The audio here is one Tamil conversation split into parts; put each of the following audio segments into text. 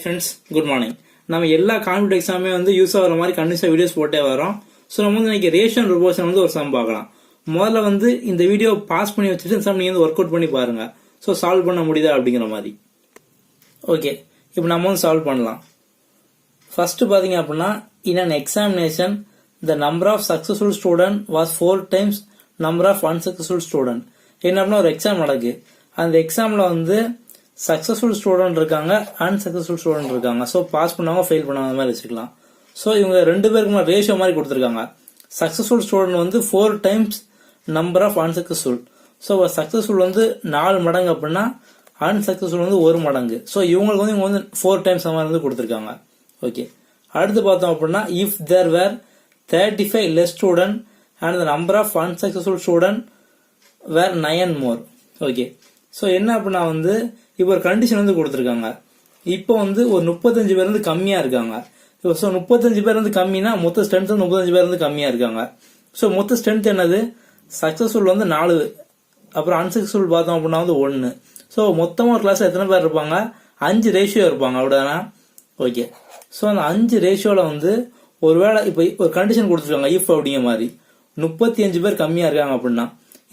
Friends good morning. நம்ம எல்லா காம்படிட்டிவ் எக்ஸாமே யூஸ் ஆகிற மாதிரி கண்டினியூஸாக வீடியோஸ் போட்டே வரோம். ஸோ நம்ம இன்னைக்கு ரேஷியோ அண்ட் ப்ரொபோர்ஷன் ஒரு சம் பார்க்கலாம். முதல்ல இந்த வீடியோ பாஸ் பண்ணி வச்சுட்டு சம் நீங்கள் ஒர்க் அவுட் பண்ணி பாருங்க. ஸோ சால்வ் பண்ண முடியுதா அப்படிங்கிற மாதிரி. ஓகே, இப்போ நம்ம சால்வ் பண்ணலாம். ஃபர்ஸ்ட் பார்த்தீங்க அப்படின்னா, in an examination the number of successful student was 4 times number of unsuccessful student. என்ன அப்படின்னா ஒரு எக்ஸாம் நடக்கு. அந்த எக்ஸாமில் சக்சஸ்ஃபுல் ஸ்டூடெண்ட் இருக்காங்க, அன்சக்சஸ்ஃபுல் ஸ்டூடெண்ட் இருக்காங்க. ஸோ பாஸ் பண்ணவங்க ஃபெயில் பண்ணாத மாதிரி வச்சுக்கலாம். ஸோ இவங்க ரெண்டு பேருக்கு ரேஷியோ மாதிரி கொடுத்துருக்காங்க. Successful student 4 times number of unsuccessful. So successful 4 மடங்கு அப்படின்னா அன்சக்சஸ்ஃபுல் 1 மடங்கு. ஸோ இவங்களுக்கு இவங்க 4 times மாதிரி கொடுத்துருக்காங்க. ஓகே, அடுத்து பார்த்தோம் அப்படின்னா, if there were 35 less student and the number of unsuccessful student were 9 more. Okay, so என்ன அப்படின்னா இப்போ ஒரு கண்டிஷன் கொடுத்துருக்காங்க. இப்போ ஒரு 35 பேர் கம்மியா இருக்காங்க. ஸோ 35 பேர் கம்மினா மொத்த ஸ்ட்ரென்த் 35 பேர் கம்மியா இருக்காங்க. ஸோ மொத்த ஸ்ட்ரென்த் என்னது? சக்சஸ்ஃபுல் 4, அப்புறம் அன்சக்சஸ்ஃபுல் பார்த்தோம் அப்படின்னா 1. ஸோ மொத்தமாக ஒரு கிளாஸ்ல எத்தனை பேர் இருப்பாங்க? 5 ரேஷியோ இருப்பாங்க, அப்படிதானா? ஓகே, ஸோ அந்த 5 ரேஷியோல ஒருவேளை இப்போ ஒரு கண்டிஷன் கொடுத்துருக்காங்க, இஃப் அப்படிங்கிற மாதிரி 35 பேர் கம்மியா இருக்காங்க அப்படின்னா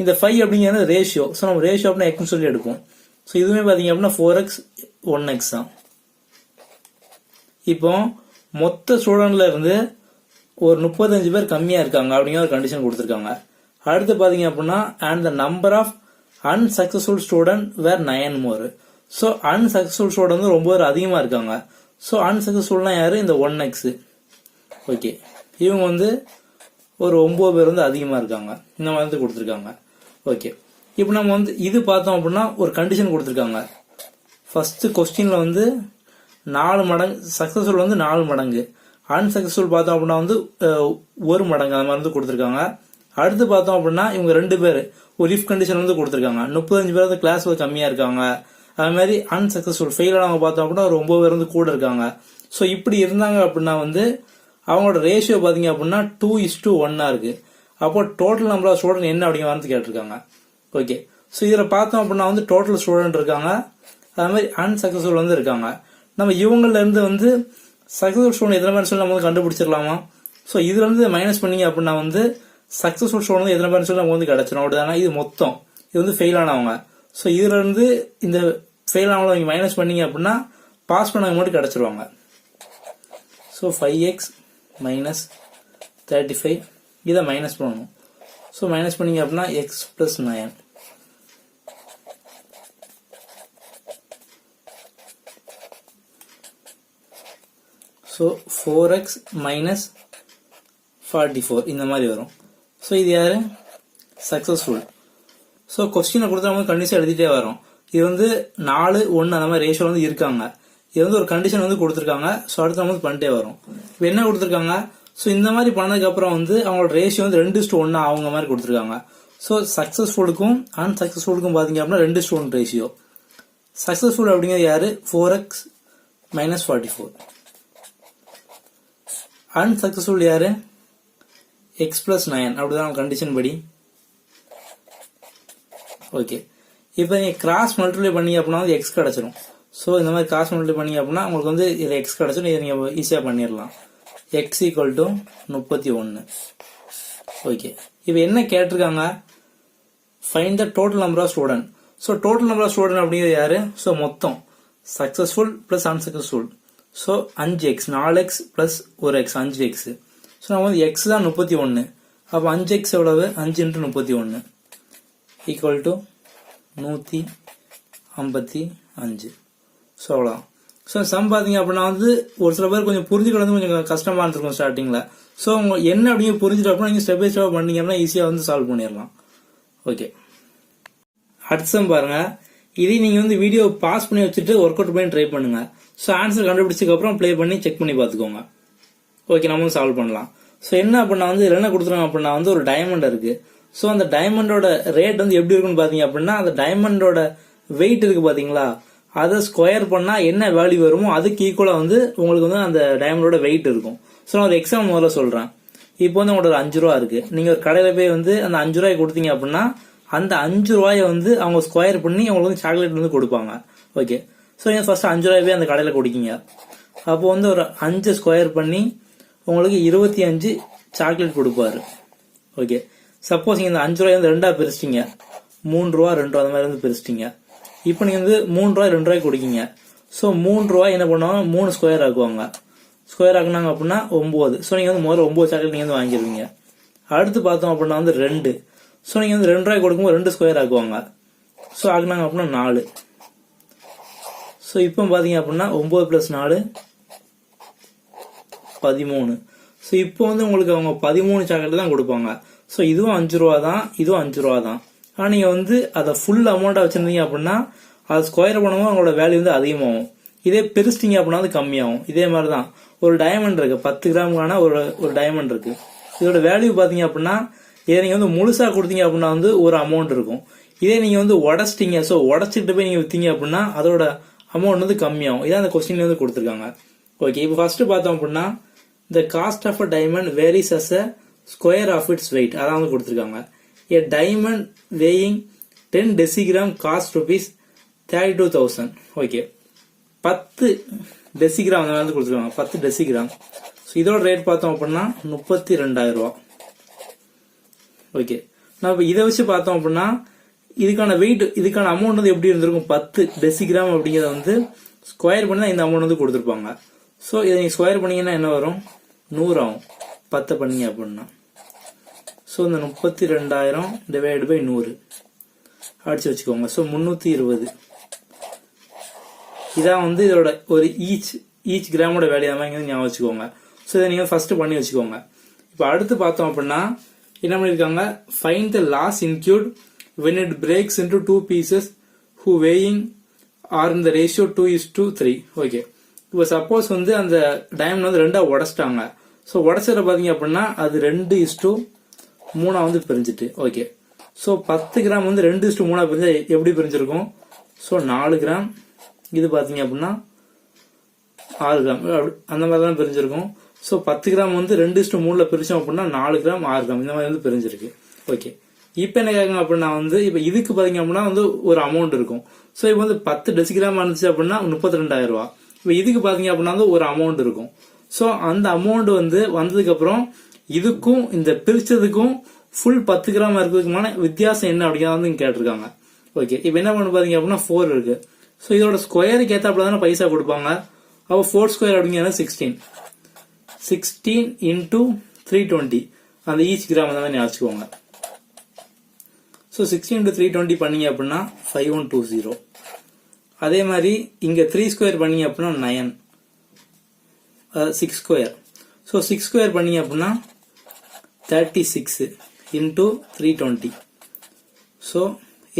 இந்த 5 அப்படிங்கிறது ரேஷியோ. ஸோ நம்ம ரேஷியோ அப்படின்னா எக்ஸ்னு சொல்லி எடுப்போம். ஸோ இதுவுமே பார்த்தீங்க அப்படின்னா 4x 1x தான். இப்போ மொத்த ஸ்டூடெண்ட்ல இருந்து ஒரு 35 பேர் கம்மியா இருக்காங்க அப்படிங்கிற ஒரு கண்டிஷன் கொடுத்துருக்காங்க. அடுத்து பார்த்தீங்க அப்படின்னா, and the number of unsuccessful student were 9 more. So unsuccessful student ரொம்ப பேர் அதிகமா இருக்காங்க. ஸோ அன்சக்சஸ்ஃபுல்னா யாரு? இந்த 1x. ஓகே, இவங்க ஒரு 9 பேர் அதிகமா இருக்காங்க, இந்த மாதிரி கொடுத்துருக்காங்க. ஓகே, இப்போ நம்ம இது பார்த்தோம் அப்படின்னா ஒரு கண்டிஷன் கொடுத்துருக்காங்க. ஃபர்ஸ்ட் கொஸ்டின்ல 4 மடங்கு சக்சஸ்ஃபுல் 4 மடங்கு, அன்சக்சஸ்ஃபுல் பார்த்தோம் அப்படின்னா 1 மடங்கு அந்த மாதிரி கொடுத்துருக்காங்க. அடுத்து பார்த்தோம் அப்படின்னா இவங்க 2 பேர் ஒரு இஃப் கண்டிஷன் கொடுத்துருக்காங்க. 35 பேர் கிளாஸ் கம்மியா இருக்காங்க. அது மாதிரி அன்சக்சஸ்ஃபுல் ஃபெயில் ஆனவங்க பார்த்தோம் அப்படின்னா ஒரு 9 பேர் கூட இருக்காங்க. ஸோ இப்படி இருந்தாங்க அப்படின்னா அவங்களோட ரேஷியோ பாத்தீங்க அப்படின்னா 2:1 இருக்கு. அப்போ டோட்டல் நம்பர் ஆஃப் ஸ்டூடெண்ட் என்ன அப்படிங்கிற வந்து கேட்டிருக்காங்க. ஓகே, ஸோ இதுல பார்த்தோம் அப்படின்னா டோட்டல் ஸ்டூடெண்ட் இருக்காங்க, அது மாதிரி அன்சக்சஸ்ஃபுல் இருக்காங்க. நம்ம இவங்கள இருந்து சக்சஸ்ஃபுல் ஸ்டூடெண்ட் எத்தனை பேர் சொல்லி நம்ம கண்டுபிடிச்சிடலாமா? ஸோ இதுல இருந்து மைனஸ் பண்ணீங்க அப்படின்னா சக்சஸ்ஃபுல் ஸ்டூடெண்ட் எத்தனை பேர் சொல்லி நம்ம கிடைச்சிடும். அப்படிதானா? இது மொத்தம் இது ஃபெயில் ஆனவங்க. ஸோ இதுல இருந்து இந்த ஃபெயில் ஆனவங்க மைனஸ் பண்ணீங்க அப்படின்னா பாஸ் பண்ணவங்க மட்டும் கிடைச்சிருவாங்க. ஸோ 5x minus 35 இதை மைனஸ் பண்ணணும். ஸோ மைனஸ் பண்ணீங்க அப்படின்னா x plus 9. So 4x minus 44 இந்த மாதிரி வரும். ஸோ இது யாரு? சக்சஸ்ஃபுல். ஸோ கொஸ்டினை கொடுத்தா நம்ம கண்டிஷன் எழுதிட்டே வரோம். இது 4, 1 அந்த மாதிரி ரேஷியோ இருக்காங்க. இது ஒரு கண்டிஷன் கொடுத்துருக்காங்க. ஸோ அடுத்து நம்ம பண்ணிட்டே வரும். இப்போ என்ன கொடுத்துருக்காங்க? ஸோ இந்த மாதிரி பண்ணதுக்கு அப்புறம் அவங்களோட ரேஷியோ 2:1 அவங்க மாதிரி கொடுத்துருக்காங்க. ஸோ சக்சஸ்ஃபுல்லுக்கும் அன்சக்சஸ்ஃபுல்லுக்கும் பாத்தீங்க அப்படின்னா 2:1 ரேஷியோ. சக்சஸ்ஃபுல் அப்படிங்கிறது யாரு? 4x minus 44. அன்சக்சஸ்ஃபுல் யாரு? x plus 9. அப்படிதான் கண்டிஷன் படி. ஓகே, இப்போ நீங்க கிராஸ் மல்டிப்ளை பண்ணீங்க அப்படின்னா x கிடைச்சிடும். ஸோ இந்த மாதிரி கிராஸ் மல்டிப்ளை பண்ணீங்க அப்படின்னா உங்களுக்கு இது x கிடைச்சிடும். இதை நீங்க ஈஸியா பண்ணிடலாம். x equal to 31. ஓகே, இப்போ என்ன கேட்டிருக்காங்க? Find the total number of student. So total number of student அப்படிங்கிறது யாரு? ஸோ மொத்தம் சக்சஸ்ஃபுல் பிளஸ் அன்சக்சஸ்ஃபுல். So 5x 4x plus 1x 5x. So நம்ம x தான் 31. அப்போ 5x எவ்வளவு? 5 into 31 ஈக்குவல் டு 155. ஸோ அவ்வளோதான். ஸோ சம் பார்த்தீங்க அப்படின்னா ஒரு சில பேர் கொஞ்சம் புரிஞ்சுக்கிறது கொஞ்சம் கஷ்டமா இருந்திருக்கும் ஸ்டார்டிங்ல. ஸோ உங்க என்ன அப்படிங்க புரிஞ்சுட்டு அப்படின்னா நீங்க ஸ்டெப் பை ஸ்டெப் பண்ணீங்க அப்படின்னா ஈஸியா சால்வ் பண்ணிடலாம். ஓகே, அடுத்த சம் பாருங்க. இதே நீங்க வீடியோ பாஸ் பண்ணி வச்சுட்டு ஒர்க் அவுட் பண்ணி ட்ரை பண்ணுங்க. ஸோ ஆன்சர் கண்டுபிடிச்சதுக்கு அப்புறம் ப்ளே பண்ணி செக் பண்ணி பார்த்துக்கோங்க. ஓகே, நம்ம சால்வ் பண்ணலாம். ஸோ என்ன அப்படின்னா என்ன கொடுத்துருக்காங்க அப்படின்னா ஒரு டைமண்ட் இருக்கு. ஸோ அந்த டைமண்டோட ரேட் எப்படி இருக்குன்னு பாத்தீங்க அப்படின்னா அந்த டைமண்டோட வெயிட் இருக்கு பாத்தீங்களா, அதை ஸ்கொயர் பண்ணா என்ன வேல்யூ வருமோ அதுக்கு ஈக்குவலா உங்களுக்கு அந்த டைமண்டோட வெயிட் இருக்கும். ஸோ நான் ஒரு எக்ஸாம்பிள் முதல்ல சொல்றேன். இப்போ உங்களோட ஒரு 5 ரூபா இருக்கு. நீங்க ஒரு கடையில போய் அந்த 5 ரூபாய் கொடுத்தீங்க அப்படின்னா அந்த 5 ரூபாயை அவங்க ஸ்கொயர் பண்ணி உங்களுக்கு சாக்லேட் கொடுப்பாங்க. ஓகே, ஸோ நீங்கள் ஃபர்ஸ்ட் 5 ரூபாய் அந்த கடையில் கொடுக்கீங்க. அப்போ வந்து ஒரு 5 ஸ்கொயர் பண்ணி உங்களுக்கு 25 சாக்லேட் கொடுப்பாரு. ஓகே, சப்போஸ் நீங்கள் இந்த 5 ரூபாய் வந்து 2ஆ பிரிச்சிட்டீங்க, 3 ரூபா 2 ரூபா அந்த மாதிரி வந்து பிரிச்சிட்டீங்க. இப்போ நீங்கள் வந்து 3 ரூபாய் 2 ரூபாய் கொடுக்கீங்க. ஸோ 3 ரூபாய் என்ன பண்ணுவாங்க, 3 ஸ்கொயர் ஆக்குவாங்க. ஸ்கொயர் ஆக்குனாங்க அப்படின்னா 9. ஸோ நீங்கள் வந்து முதல்ல 9 சாக்லேட் நீங்கள் வந்து வாங்கிடுவீங்க. அடுத்து பார்த்தோம் அப்படின்னா வந்து 2. ஸோ நீங்கள் வந்து 2 ரூபாய் கொடுக்கும்போது 2 ஸ்கொயர் ஆக்குவாங்க. ஸோ ஆக்குனாங்க அப்படின்னா 4. ஸோ இப்போ பார்த்தீங்க அப்படின்னா 9 + 4 13. ஸோ இப்போ வந்து உங்களுக்கு அவங்க 13 சாக்லேட் தான் கொடுப்பாங்க. ஸோ இதுவும் 5 ரூபா தான், இதுவும் 5 ரூபா தான். ஆனால் நீங்கள் வந்து அதை ஃபுல் அமௌண்ட்டாக வச்சுருந்தீங்க அப்படின்னா அது ஸ்கொயர் பண்ணும்போது உங்களோட வேல்யூ வந்து அதிகமாகும். இதே பெருசிட்டிங்க அப்படின்னா அது கம்மியாகும். இதே மாதிரி தான் ஒரு டைமண்ட் இருக்கு, 10 கிராமுக்கான ஒரு டைமண்ட் இருக்கு. இதோட வேல்யூ பார்த்தீங்க அப்படின்னா இதை நீங்கள் வந்து முழுசாக கொடுத்தீங்க அப்படின்னா வந்து ஒரு அமௌண்ட் இருக்கும். இதே நீங்கள் வந்து உடச்சிட்டீங்க, ஸோ உடச்சிட்டு போய் நீங்கள் விற்றீங்க அப்படின்னா அதோட அமௌண்ட் வந்து கம்மியாகும். இதான் அந்த கொஸ்டின் வந்து கொடுத்துருக்காங்க. ஓகே, இப்போ ஃபர்ஸ்ட் பார்த்தோம் அப்படின்னா the cost of a diamond varies as a square of its weight. அதான் வந்து கொடுத்துருக்காங்க. a diamond weighing 10 decigram cost rupees 32,000. Okay, 10 decigram அந்த மாதிரி கொடுத்துருக்காங்க, 10 டெசிகிராம். ஸோ இதோட ரேட் பார்த்தோம் அப்படின்னா 32,000 ரூபா. ஓகே, நான் இப்போ இதை வச்சு பார்த்தோம் அப்படின்னா இதுக்கான வெயிட், இதுக்கான அமௌண்ட் வந்து எப்படி இருந்திருக்கும், 10 டெசிகிராம் அப்படிங்கிறத வந்து ஸ்கொயர் பண்ணி தான் இந்த அமௌண்ட் வந்து கொடுத்துருப்பாங்க. ஸோ இதை நீங்கள் ஸ்கொயர் பண்ணீங்கன்னா என்ன வரும், 100 ஆகும். 10 பண்ணீங்க அப்படின்னா ஸோ இந்த 32,000 டிவைட் பை 100 அடிச்சு வச்சுக்கோங்க. ஸோ 320. இதான் வந்து இதோட ஒரு ஈச் கிராமோட வேல்யூ அந்த மாதிரி ஞாபகம் வச்சுக்கோங்க. ஸோ இதை நீங்கள் ஃபர்ஸ்ட் பண்ணி வச்சுக்கோங்க. இப்போ அடுத்து பார்த்தோம் அப்படின்னா என்ன பண்ணியிருக்காங்க, find the loss include when it breaks into 2 pieces who weighing are in the ratio 2:3. Okay, இப்போ சப்போஸ் வந்து அந்த டைமண்ட் வந்து 2ஆ உடச்சிட்டாங்க. ஸோ உடச்சத பார்த்தீங்க அப்படின்னா அது 2:3 வந்து பிரிஞ்சுட்டு. ஓகே, ஸோ 10 கிராம் வந்து 2:3 பிரிஞ்சா எப்படி பிரிஞ்சிருக்கும், ஸோ 4 கிராம், இது பார்த்தீங்க அப்படின்னா 6 கிராம் அந்த மாதிரி தான் பிரிஞ்சிருக்கும். ஸோ 10 கிராம் வந்து 2:3 பிரிச்சோம் அப்படின்னா 4 கிராம் 6 கிராம் இந்த மாதிரி வந்து பிரிஞ்சிருக்கு. ஓகே, இப்போ என்ன கேட்குங்க அப்படின்னா வந்து இப்போ இதுக்கு பார்த்தீங்க அப்படின்னா வந்து ஒரு அமௌண்ட் இருக்கும். ஸோ இப்போ வந்து 10 டெசிகிராம் இருந்துச்சு அப்படின்னா 32,000 ரூபா. இப்போ இதுக்கு பார்த்தீங்க அப்படின்னா வந்து ஒரு அமௌண்ட் இருக்கும். ஸோ அந்த அமௌண்ட் வந்து வந்ததுக்கு அப்புறம் இதுக்கும் இந்த பிரிச்சதுக்கும் ஃபுல் 10 கிராம் இருக்கிறதுக்குமான வித்தியாசம் என்ன அப்படிங்கிறத வந்து கேட்டிருக்காங்க. ஓகே, இப்போ என்ன பண்ண பார்த்தீங்க அப்படின்னா 4 இருக்கு. ஸோ இதோட ஸ்கொயருக்கு ஏற்றாப்புல தானே பைசா கொடுப்பாங்க. அப்போ 4 ஸ்கொயர் அப்படிங்கிறது 16 இன்டூ 320 அந்த ஈச் கிராம் அந்த மாதிரி ஞாபகிச்சுக்கோங்க. ஸோ 16 × 320 பண்ணீங்க அப்படின்னா 5120. அதே மாதிரி இங்க 3 ஸ்கொயர் பண்ணீங்க அப்படின்னா 9, 6 ஸ்கொயர். ஸோ 6 ஸ்கொயர் பண்ணீங்க அப்படின்னா 36 இன்டூ 320. ஸோ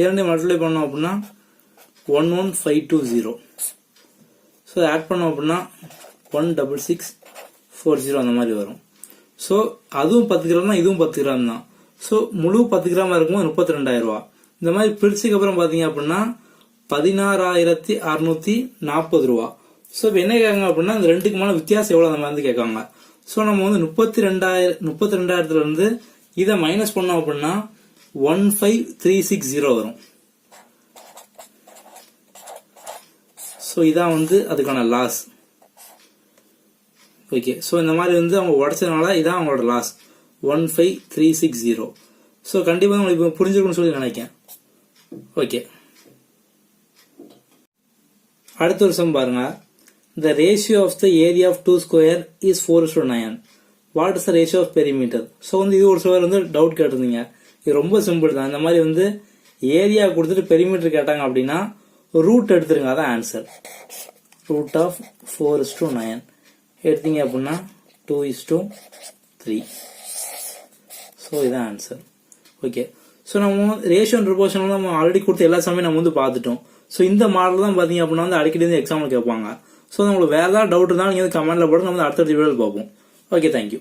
இரண்டு மல்டிப்ளை பண்ணோம் அப்படின்னா 11520. ஸோ ஆட் பண்ணோம் அப்படின்னா 16640 அந்த மாதிரி வரும். ஸோ அதுவும் 10 கிராம் தான், இதுவும் 10 கிராம் தான். ஸோ முழு 10 கிராம் இருக்கும்போது 32,000 ரூபா. இந்த மாதிரி பிரிச்சுக்கு அப்புறம் பாத்தீங்க அப்படின்னா 16,640 ரூபா. ஸோ இப்போ என்ன கேட்காங்க அப்படின்னா இந்த ரெண்டுக்குமான வித்தியாசம் எவ்வளவு அந்த மாதிரி கேட்காங்க. ஸோ நம்ம வந்து 32,000 இருந்து இதை மைனஸ் பண்ணோம் அப்படின்னா 15,360 வரும். ஸோ இதான் வந்து அதுக்கான லாஸ். ஓகே, ஸோ இந்த மாதிரி வந்து அவங்க உடைச்சதுனால இதான் அவங்களோட லாஸ் 15,360. ஸோ கண்டிப்பாக உங்களுக்கு இப்போ புரிஞ்சிருக்கும்னு சொல்லி நினைக்கிறேன். ஓகே, அடுத்த ஒரு சம் பாருங்க. The ratio of the area of 2 square is 4:9. What is the ratio of perimeter? So வந்து இது ஒரு சிலர் வந்து டவுட் கேட்டிருந்தீங்க. இது ரொம்ப சிம்பிள் தான். இந்த மாதிரி வந்து ஏரியா கொடுத்துட்டு பெரிமீட்டர் கேட்டாங்க அப்படின்னா ரூட் எடுத்துருங்க, அதான் ஆன்சர். ரூட் ஆஃப் 4:9 எடுத்தீங்க அப்படின்னா 2:3. ஸோ இதான் ஆன்சர். ஓகே, ஸோ நம்ம ரேஷியோ ப்ரொபோர்ஷன் நம்ம ஆல்ரெடி கொடுத்த எல்லா சமயம் நம்ம வந்து பார்த்துட்டோம். ஸோ இந்த மாடல் தான் பார்த்தீங்க அப்படின்னா வந்து அடிக்கடி வந்து எக்ஸாம்பிள் கேட்பாங்க. ஸோ உங்களுக்கு வேற ஏதாவது டவுட் இருந்தாலும் நீங்கள் கமெண்ட்ல போட்டு நம்ம அடுத்த வீடியோவில் பார்ப்போம். Okay, thank you.